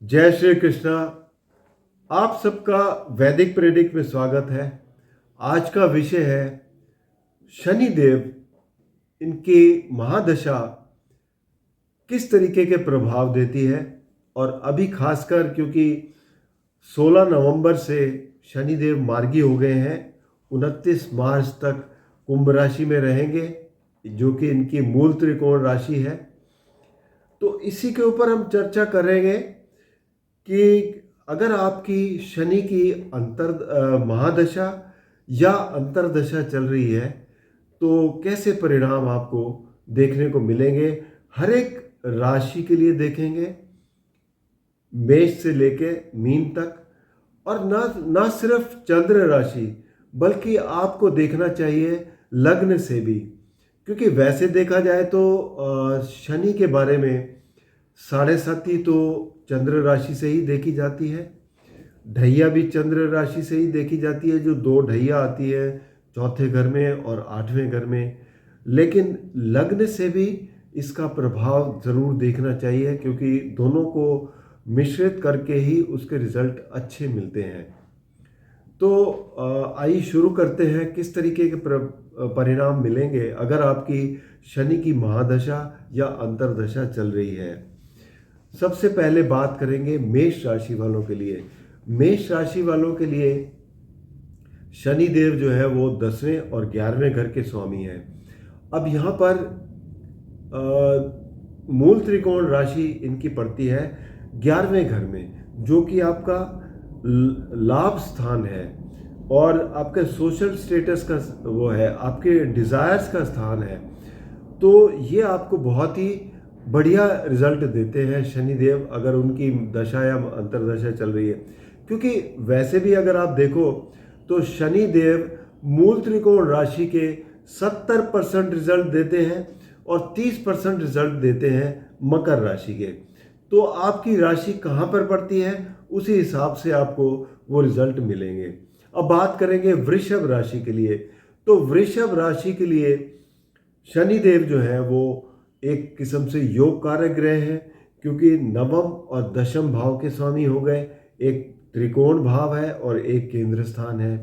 जय श्री कृष्णा। आप सबका वैदिक प्रेडिक्ट में स्वागत है। आज का विषय है शनि देव, इनकी महादशा किस तरीके के प्रभाव देती है। और अभी खासकर क्योंकि 16 नवंबर से शनि देव मार्गी हो गए हैं, 29 मार्च तक कुंभ राशि में रहेंगे, जो कि इनकी मूल त्रिकोण राशि है। तो इसी के ऊपर हम चर्चा करेंगे कि अगर आपकी शनि की महादशा या अंतर्दशा चल रही है तो कैसे परिणाम आपको देखने को मिलेंगे। हर एक राशि के लिए देखेंगे, मेष से लेके मीन तक। और ना सिर्फ चंद्र राशि, बल्कि आपको देखना चाहिए लग्न से भी, क्योंकि वैसे देखा जाए तो शनि के बारे में 7.5 तो चंद्र राशि से ही देखी जाती है। ढैया भी चंद्र राशि से ही देखी जाती है, जो 2 ढैया आती है चौथे घर में और 8वें घर में। लेकिन लग्न से भी इसका प्रभाव ज़रूर देखना चाहिए, क्योंकि दोनों को मिश्रित करके ही उसके रिजल्ट अच्छे मिलते हैं। तो आइए शुरू करते हैं किस तरीके के परिणाम मिलेंगे अगर आपकी शनि की महादशा या अंतर्दशा चल रही है। सबसे पहले बात करेंगे मेष राशि वालों के लिए। मेष राशि वालों के लिए शनि देव जो है वो 10वें और 11वें घर के स्वामी हैं। अब यहाँ पर मूल त्रिकोण राशि इनकी पड़ती है 11वें घर में, जो कि आपका लाभ स्थान है और आपके सोशल स्टेटस का वो है, आपके डिज़ायर्स का स्थान है। तो ये आपको बहुत ही बढ़िया रिजल्ट देते हैं शनिदेव, अगर उनकी दशा या अंतर्दशा चल रही है। क्योंकि वैसे भी अगर आप देखो तो शनिदेव मूल त्रिकोण राशि के 70% रिजल्ट देते हैं और 30% रिजल्ट देते हैं मकर राशि के। तो आपकी राशि कहाँ पर पड़ती है, उसी हिसाब से आपको वो रिजल्ट मिलेंगे। अब बात करेंगे वृषभ राशि के लिए। तो वृषभ राशि के लिए शनिदेव जो है वो एक किस्म से योग कारक ग्रह है, क्योंकि नवम और दशम भाव के स्वामी हो गए। एक त्रिकोण भाव है और एक केंद्र स्थान है।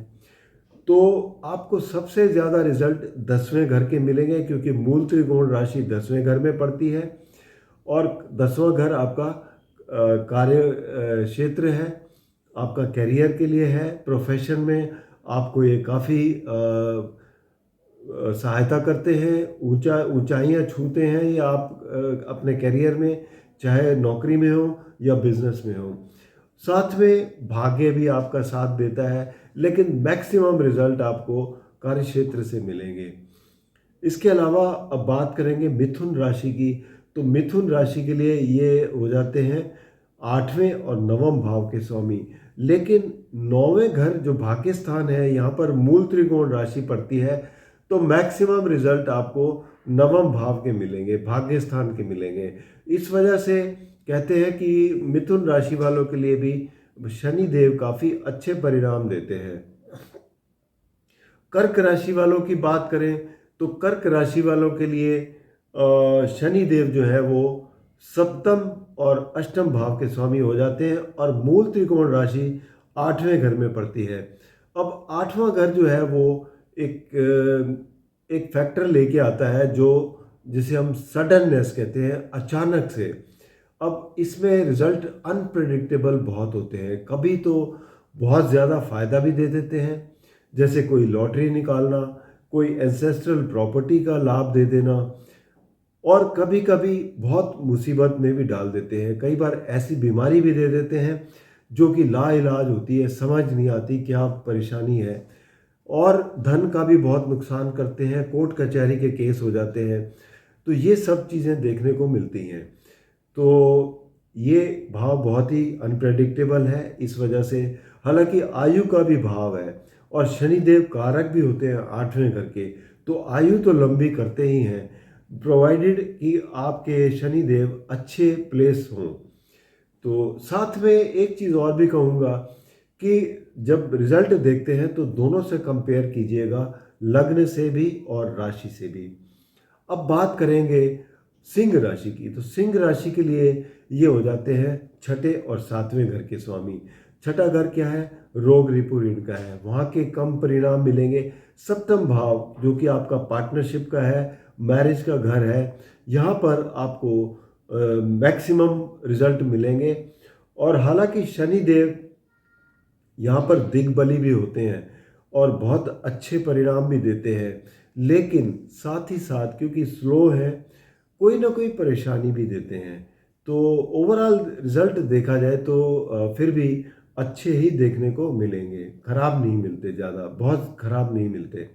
तो आपको सबसे ज़्यादा रिजल्ट 10वें घर के मिलेंगे, क्योंकि मूल त्रिकोण राशि 10वें घर में पड़ती है और 10वां घर आपका कार्य क्षेत्र है, आपका करियर के लिए है। प्रोफेशन में आपको ये काफ़ी सहायता करते हैं, ऊंचाइयां छूते हैं, या आप अपने करियर में चाहे नौकरी में हो या बिजनेस में हो। साथ में भाग्य भी आपका साथ देता है, लेकिन मैक्सिमम रिजल्ट आपको कार्य क्षेत्र से मिलेंगे। इसके अलावा अब बात करेंगे मिथुन राशि की। तो मिथुन राशि के लिए ये हो जाते हैं 8वें और 9वें भाव के स्वामी। लेकिन 9वें घर जो भाग्य स्थान है, यहाँ पर मूल त्रिकोण राशि पड़ती है, तो मैक्सिमम रिजल्ट आपको 9वें भाव के मिलेंगे, भाग्य स्थान के मिलेंगे। इस वजह से कहते हैं कि मिथुन राशि वालों के लिए भी शनि देव काफ़ी अच्छे परिणाम देते हैं। कर्क राशि वालों की बात करें तो कर्क राशि वालों के लिए शनि देव जो है वो सप्तम और अष्टम भाव के स्वामी हो जाते हैं और मूल त्रिकोण राशि 8वें घर में पड़ती है। अब 8वां घर जो है वो एक फैक्टर लेके आता है, जो जिसे हम सडननेस कहते हैं, अचानक से। अब इसमें रिजल्ट अनप्रेडिक्टेबल बहुत होते हैं। कभी तो बहुत ज़्यादा फ़ायदा भी दे देते हैं, जैसे कोई लॉटरी निकालना, कोई एंसेस्ट्रल प्रॉपर्टी का लाभ दे देना, और कभी कभी बहुत मुसीबत में भी डाल देते हैं। कई बार ऐसी बीमारी भी दे देते हैं जो कि लाइलाज होती है, समझ नहीं आती क्या परेशानी है। और धन का भी बहुत नुकसान करते हैं, कोर्ट कचहरी के केस हो जाते हैं। तो ये सब चीज़ें देखने को मिलती हैं। तो ये भाव बहुत ही अनप्रेडिक्टेबल है इस वजह से। हालांकि आयु का भी भाव है और शनिदेव कारक भी होते हैं 8वें घर के, तो आयु तो लंबी करते ही हैं, प्रोवाइडेड कि आपके शनिदेव अच्छे प्लेस हों। तो साथ में एक चीज़ और भी कहूँगा कि जब रिजल्ट देखते हैं तो दोनों से कंपेयर कीजिएगा, लग्न से भी और राशि से भी। अब बात करेंगे सिंह राशि की। तो सिंह राशि के लिए ये हो जाते हैं छठे और सातवें घर के स्वामी। छठा घर क्या है? रोग रिपु ऋण का है, वहाँ के कम परिणाम मिलेंगे। सप्तम भाव जो कि आपका पार्टनरशिप का है, मैरिज का घर है, यहाँ पर आपको मैक्सिमम रिजल्ट मिलेंगे। और हालांकि शनि देव यहाँ पर दिग्बली भी होते हैं और बहुत अच्छे परिणाम भी देते हैं, लेकिन साथ ही साथ क्योंकि स्लो है कोई ना कोई परेशानी भी देते हैं। तो ओवरऑल रिजल्ट देखा जाए तो फिर भी अच्छे ही देखने को मिलेंगे, खराब नहीं मिलते, ज़्यादा बहुत खराब नहीं मिलते।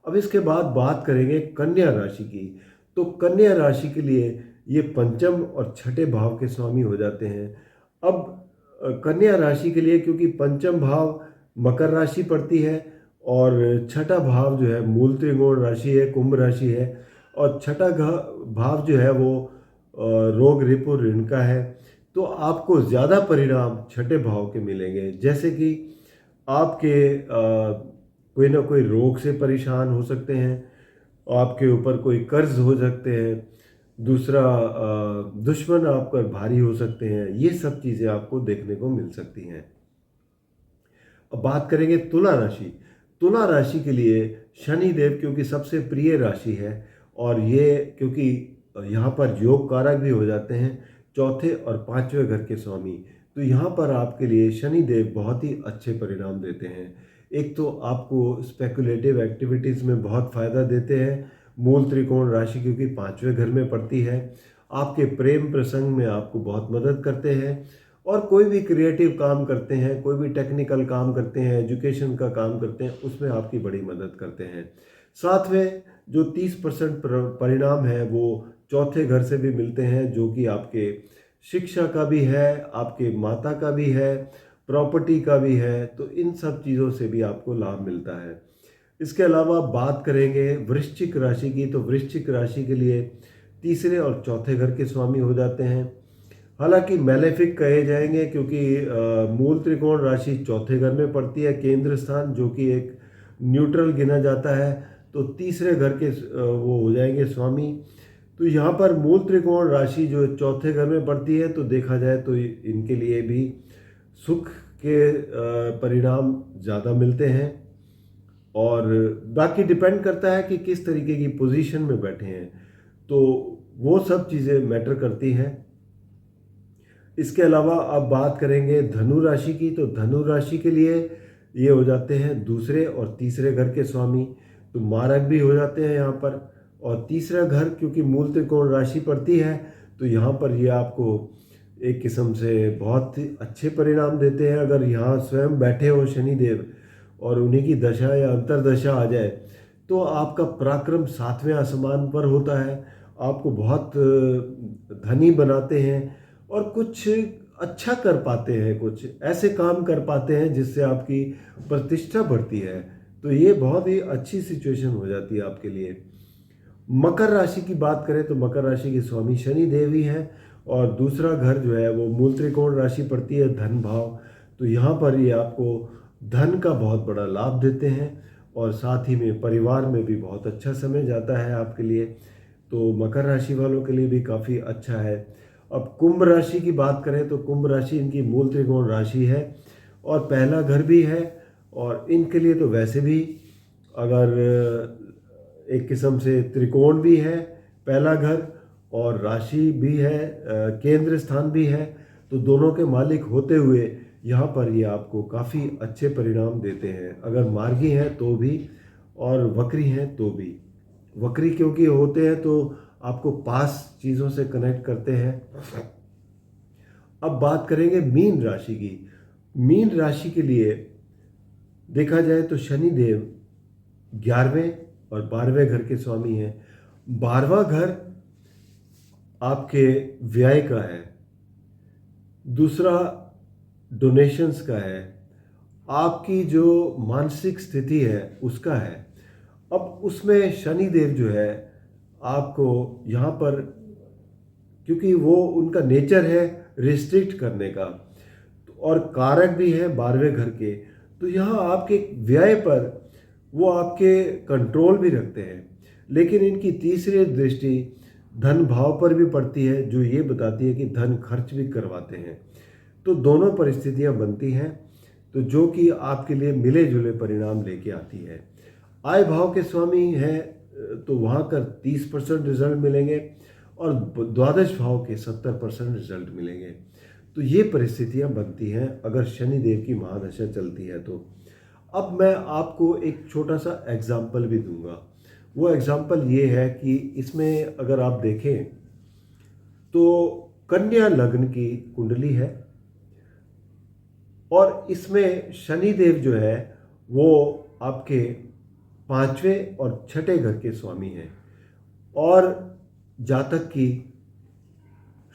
अब इसके बाद बात करेंगे कन्या राशि की। तो कन्या राशि के लिए ये पंचम और छठे भाव के स्वामी हो जाते हैं। अब कन्या राशि के लिए क्योंकि पंचम भाव मकर राशि पड़ती है और छठा भाव जो है मूल त्रिकोण राशि है, कुंभ राशि है, और छठा भाव जो है वो रोग रिपु ऋण का है। तो आपको ज़्यादा परिणाम छठे भाव के मिलेंगे, जैसे कि आपके कोई ना कोई रोग से परेशान हो सकते हैं, आपके ऊपर कोई कर्ज हो सकते हैं, दूसरा दुश्मन आप पर भारी हो सकते हैं। ये सब चीज़ें आपको देखने को मिल सकती हैं। अब बात करेंगे तुला राशि। तुला राशि के लिए शनि देव क्योंकि सबसे प्रिय राशि है और ये क्योंकि यहाँ पर योग कारक भी हो जाते हैं, चौथे और पांचवें घर के स्वामी। तो यहाँ पर आपके लिए शनि देव बहुत ही अच्छे परिणाम देते हैं। एक तो आपको स्पेकुलेटिव एक्टिविटीज़ में बहुत फ़ायदा देते हैं, मूल त्रिकोण राशि क्योंकि पांचवें घर में पड़ती है, आपके प्रेम प्रसंग में आपको बहुत मदद करते हैं, और कोई भी क्रिएटिव काम करते हैं, कोई भी टेक्निकल काम करते हैं, एजुकेशन का काम करते हैं, उसमें आपकी बड़ी मदद करते हैं। साथ में जो 30% परिणाम है वो चौथे घर से भी मिलते हैं, जो कि आपके शिक्षा का भी है, आपके माता का भी है, प्रॉपर्टी का भी है। तो इन सब चीज़ों से भी आपको लाभ मिलता है। इसके अलावा बात करेंगे वृश्चिक राशि की। तो वृश्चिक राशि के लिए तीसरे और चौथे घर के स्वामी हो जाते हैं। हालांकि मैलेफिक कहे जाएंगे क्योंकि मूल त्रिकोण राशि चौथे घर में पड़ती है, केंद्र स्थान जो कि एक न्यूट्रल गिना जाता है। तो तीसरे घर के वो हो जाएंगे स्वामी। तो यहाँ पर मूल त्रिकोण राशि जो चौथे घर में पड़ती है, तो देखा जाए तो इनके लिए भी सुख के परिणाम ज़्यादा मिलते हैं, और बाकी डिपेंड करता है कि किस तरीके की पोजीशन में बैठे हैं, तो वो सब चीज़ें मैटर करती हैं। इसके अलावा अब बात करेंगे धनु राशि की। तो धनु राशि के लिए ये हो जाते हैं दूसरे और तीसरे घर के स्वामी। तो मारक भी हो जाते हैं यहाँ पर, और तीसरा घर क्योंकि मूल त्रिकोण राशि पड़ती है, तो यहाँ पर ये आपको एक किस्म से बहुत ही अच्छे परिणाम देते हैं। अगर यहाँ स्वयं बैठे हो शनिदेव और उन्हीं की दशा या अंतर्दशा आ जाए, तो आपका पराक्रम सातवें आसमान पर होता है, आपको बहुत धनी बनाते हैं और कुछ अच्छा कर पाते हैं, कुछ ऐसे काम कर पाते हैं जिससे आपकी प्रतिष्ठा बढ़ती है। तो ये बहुत ही अच्छी सिचुएशन हो जाती है आपके लिए। मकर राशि की बात करें तो मकर राशि के स्वामी शनि देव ही हैं, और दूसरा घर जो है वो मूल त्रिकोण राशि पड़ती है, धन भाव। तो यहाँ पर ये आपको धन का बहुत बड़ा लाभ देते हैं, और साथ ही में परिवार में भी बहुत अच्छा समय जाता है आपके लिए। तो मकर राशि वालों के लिए भी काफ़ी अच्छा है। अब कुंभ राशि की बात करें तो कुंभ राशि इनकी मूल त्रिकोण राशि है और पहला घर भी है, और इनके लिए तो वैसे भी अगर एक किस्म से त्रिकोण भी है पहला घर, और राशि भी है, केंद्र स्थान भी है, तो दोनों के मालिक होते हुए यहाँ पर ये आपको काफ़ी अच्छे परिणाम देते हैं। अगर मार्गी हैं तो भी और वक्री हैं तो भी। वक्री क्योंकि होते हैं तो आपको पास चीज़ों से कनेक्ट करते हैं। अब बात करेंगे मीन राशि की। मीन राशि के लिए देखा जाए तो शनि देव 11वें और 12वें घर के स्वामी हैं। 12वां घर आपके व्यय का है, दूसरा डोनेशंस का है, आपकी जो मानसिक स्थिति है उसका है। अब उसमें शनि देव जो है आपको यहाँ पर, क्योंकि वो उनका नेचर है रिस्ट्रिक्ट करने का, और कारक भी है 12वें घर के, तो यहाँ आपके व्यय पर वो आपके कंट्रोल भी रखते हैं। लेकिन इनकी तीसरी दृष्टि धन भाव पर भी पड़ती है, जो ये बताती है कि धन खर्च भी करवाते हैं। तो दोनों परिस्थितियां बनती हैं, तो जो कि आपके लिए मिले जुले परिणाम लेके आती है। आय भाव के स्वामी हैं तो वहाँ का 30% रिजल्ट मिलेंगे और द्वादश भाव के 70% रिजल्ट मिलेंगे। तो ये परिस्थितियां बनती हैं अगर शनिदेव की महादशा चलती है तो। अब मैं आपको एक छोटा सा एग्जाम्पल भी दूंगा। वो एग्जाम्पल ये है कि इसमें अगर आप देखें तो कन्या लग्न की कुंडली है और इसमें शनिदेव जो है वो आपके 5वें और 6ठे घर के स्वामी हैं और जातक की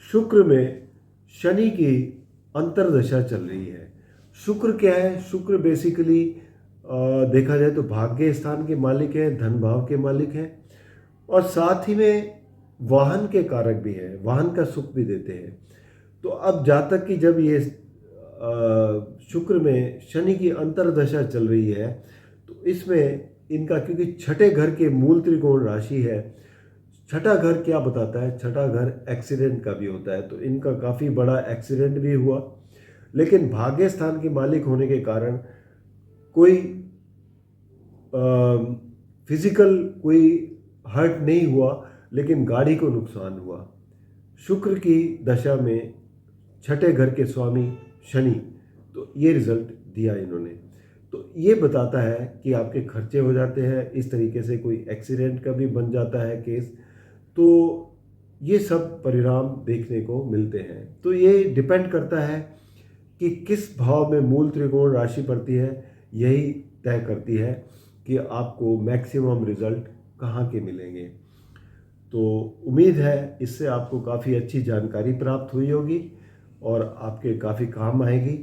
शुक्र में शनि की अंतर्दशा चल रही है। शुक्र क्या है? शुक्र बेसिकली देखा जाए तो भाग्य स्थान के मालिक हैं, धन भाव के मालिक हैं और साथ ही में वाहन के कारक भी हैं, वाहन का सुख भी देते हैं। तो अब जातक की जब ये शुक्र में शनि की अंतर्दशा चल रही है तो इसमें इनका, क्योंकि 6ठे घर के मूल त्रिकोण राशि है, 6ठा घर क्या बताता है? 6ठा घर एक्सीडेंट का भी होता है, तो इनका काफ़ी बड़ा एक्सीडेंट भी हुआ। लेकिन भाग्य स्थान के मालिक होने के कारण कोई फिजिकल कोई हर्ट नहीं हुआ, लेकिन गाड़ी को नुकसान हुआ। शुक्र की दशा में 6ठे घर के स्वामी शनि, तो ये रिजल्ट दिया इन्होंने। तो ये बताता है कि आपके खर्चे हो जाते हैं, इस तरीके से कोई एक्सीडेंट का भी बन जाता है केस। तो ये सब परिणाम देखने को मिलते हैं। तो ये डिपेंड करता है कि किस भाव में मूल त्रिकोण राशि पड़ती है, यही तय करती है कि आपको मैक्सिमम रिजल्ट कहाँ के मिलेंगे। तो उम्मीद है इससे आपको काफ़ी अच्छी जानकारी प्राप्त हुई होगी और आपके काफ़ी काम आएगी।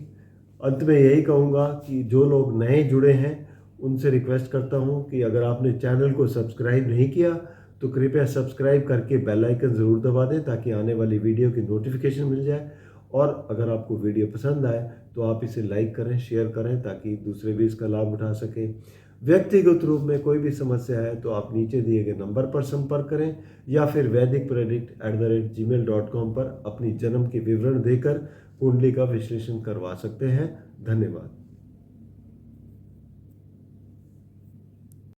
अंत में यही कहूँगा कि जो लोग नए जुड़े हैं उनसे रिक्वेस्ट करता हूँ कि अगर आपने चैनल को सब्सक्राइब नहीं किया तो कृपया सब्सक्राइब करके बेल आइकन ज़रूर दबा दें ताकि आने वाली वीडियो की नोटिफिकेशन मिल जाए। और अगर आपको वीडियो पसंद आए तो आप इसे लाइक करें, शेयर करें ताकि दूसरे भी इसका लाभ उठा सकें। व्यक्तिगत रूप में कोई भी समस्या है तो आप नीचे दिए गए नंबर पर संपर्क करें या फिर vedicpredict@gmail.com पर अपनी जन्म के विवरण देकर कुंडली का विश्लेषण करवा सकते हैं। धन्यवाद।